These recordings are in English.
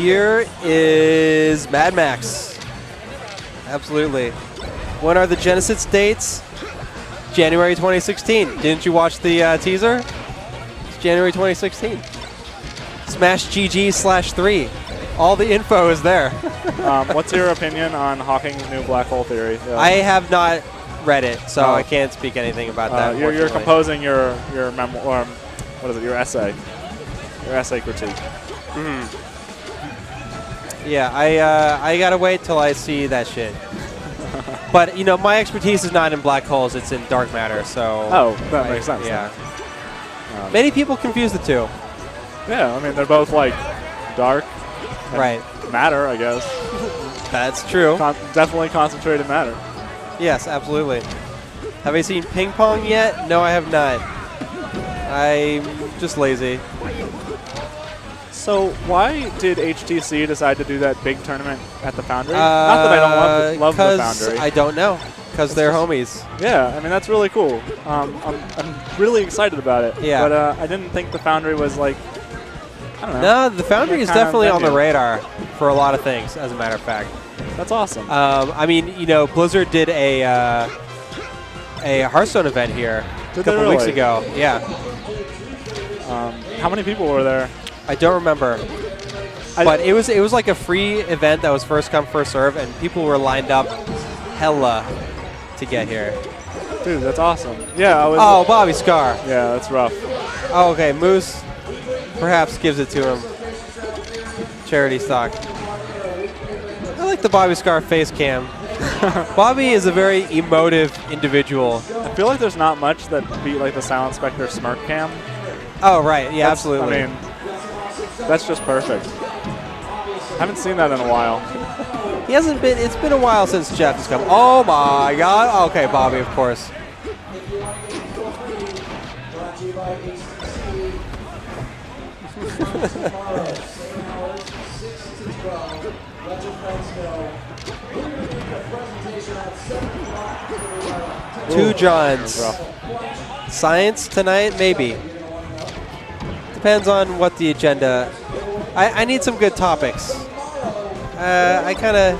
year is Mad Max. Absolutely. When are the Genesis dates? January 2016. Didn't you watch the teaser? It's January 2016. Smash GG/3. All the info is there. What's your opinion on Hawking's new black hole theory? I have not read it, so I can't speak anything about that. You're composing your memoir. What is it? Your essay. Your essay critique. Yeah, I gotta wait till I see that shit. But you know, my expertise is not in black holes; it's in dark matter. So. Oh, that makes sense. Yeah. Many people confuse the two. Yeah, I mean they're both like dark. Right. Matter, I guess. That's true. Definitely concentrated matter. Yes, absolutely. Have I seen ping pong yet? No, I have not. I'm just lazy. So why did HTC decide to do that big tournament at the Foundry? Not that I don't love the Foundry. I don't know. Because they're homies. Yeah, I mean, that's really cool. I'm really excited about it. Yeah. But I didn't think the Foundry was like, I don't know. No, the Foundry is definitely on the radar for a lot of things, as a matter of fact. That's awesome. I mean, you know, Blizzard did a Hearthstone event here a couple weeks ago. Yeah. How many people were there? I don't remember. But it was like a free event that was first come, first serve, and people were lined up hella to get here. Dude, that's awesome. Yeah, I was. Oh, Bobby Scar. Yeah, that's rough. Oh, okay. Moose perhaps gives it to him. Charity stock. I like the Bobby Scar face cam. Bobby is a very emotive individual. I feel like there's not much that beat like the Silent Spectre smirk cam. Oh, right. Yeah, absolutely. I mean, that's just perfect. Haven't seen that in a while. He hasn't been. It's been a while since Jeff has come. Oh my God. Okay, Bobby, of course. Two Johns. Science tonight, maybe. Depends on what the agenda. I need some good topics. I kind of,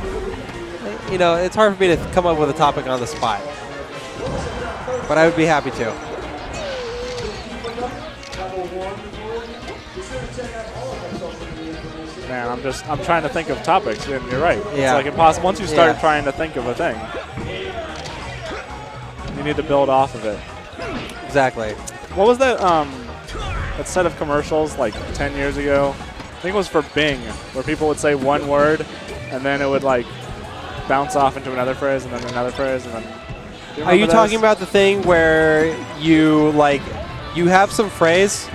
you know, it's hard for me to come up with a topic on the spot. But I would be happy to. Man, I'm trying to think of topics, and you're right. Yeah. It's like impossible. Once you start trying to think of a thing, you need to build off of it. Exactly. What was that that set of commercials like 10 years ago? I think it was for Bing, where people would say one word, and then it would like bounce off into another phrase, and then another phrase, and then. Are you talking about the thing where you have some phrase,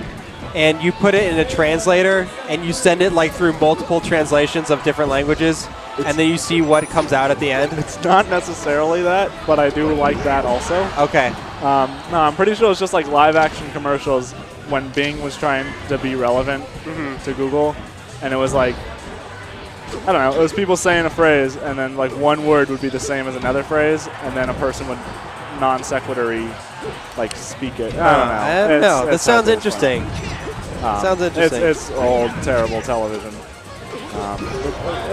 and you put it in a translator, and you send it like through multiple translations of different languages, and then you see what comes out at the end? It's not necessarily that, but I do like that also. Okay. No, I'm pretty sure it's just like live action commercials when Bing was trying to be relevant to Google, and it was like, I don't know, it was people saying a phrase, and then like one word would be the same as another phrase, and then a person would non sequitur-y like speak it. I don't know. That sounds interesting. Sounds interesting. It's old, terrible television.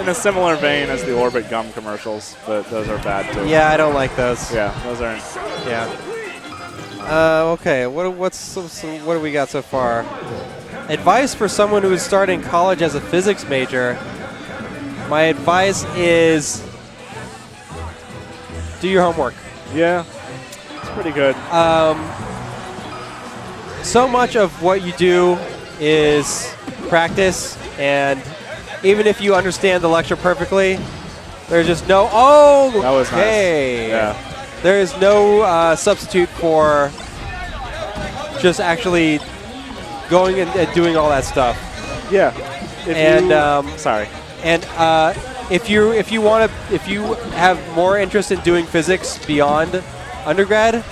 In a similar vein as the Orbit gum commercials, but those are bad too. Yeah, I don't like those. Yeah, those aren't. Yeah. Okay, what do we got so far? Advice for someone who is starting college as a physics major. My advice is do your homework. Yeah, it's pretty good. So much of what you do is practice, and even if you understand the lecture perfectly, there's just no. Oh, that was okay. Nice. Yeah. There is no substitute for just actually going and doing all that stuff. Yeah. Sorry. And if you have more interest in doing physics beyond undergrad,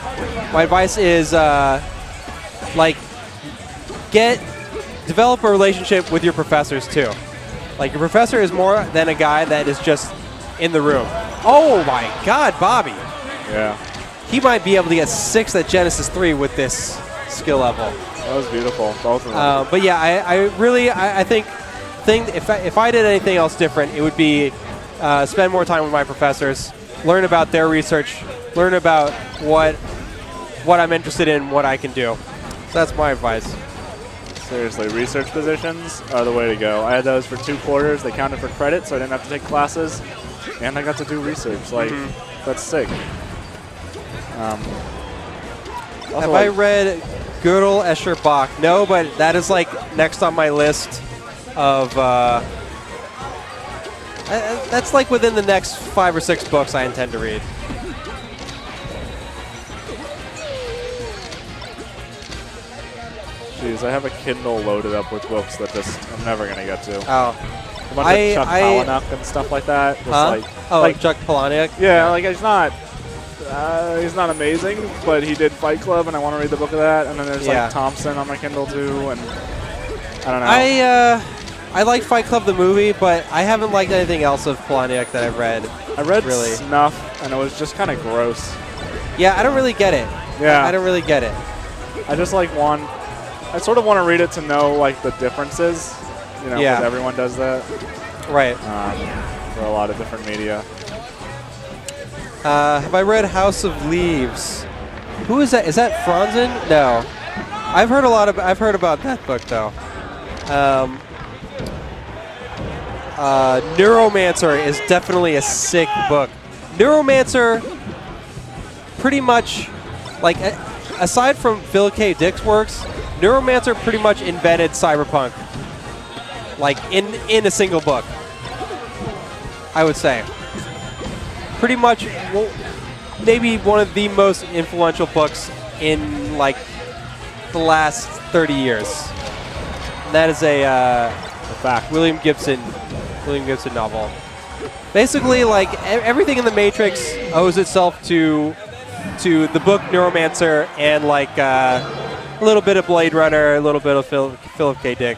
my advice is develop a relationship with your professors too. Like, your professor is more than a guy that is just in the room. Oh my God, Bobby. Yeah. He might be able to get 6th at Genesis 3 with this skill level. That was beautiful, both of them. But yeah, I think thing. If I did anything else different, it would be spend more time with my professors, learn about their research, learn about what I'm interested in, what I can do. So that's my advice. Seriously, research positions are the way to go. I had those for 2 quarters. They counted for credit, so I didn't have to take classes, and I got to do research. Like, that's sick. Have I read Gödel, Escher, Bach? No, but that is like next on my list of. That's like within the next 5 or 6 books I intend to read. Jeez, I have a Kindle loaded up with books that I'm never gonna get to. Oh. A bunch of Chuck Palahniuk and stuff like that. Just like Chuck Palahniuk? Yeah, like he's not amazing, but he did Fight Club, and I want to read the book of that. And then there's like Thompson on my Kindle too, and I don't know. I like Fight Club the movie, but I haven't liked anything else of Palahniuk that I've read. I read Snuff, and it was just kind of gross. Yeah, I don't really get it. Yeah, I don't really get it. I just like I sort of want to read it to know like the differences. You know, because everyone does that. Right. For a lot of different media. Have I read House of Leaves? Who is that? Is that Franzen? No. I've heard about that book though. Neuromancer is definitely a sick book. Neuromancer, pretty much, like aside from Phil K. Dick's works, Neuromancer pretty much invented cyberpunk. Like in a single book, I would say. Pretty much, maybe one of the most influential books in like the last 30 years. And that is a fact. William Gibson novel. Basically, like everything in the Matrix owes itself to the book Neuromancer and like a little bit of Blade Runner, a little bit of Philip K. Dick.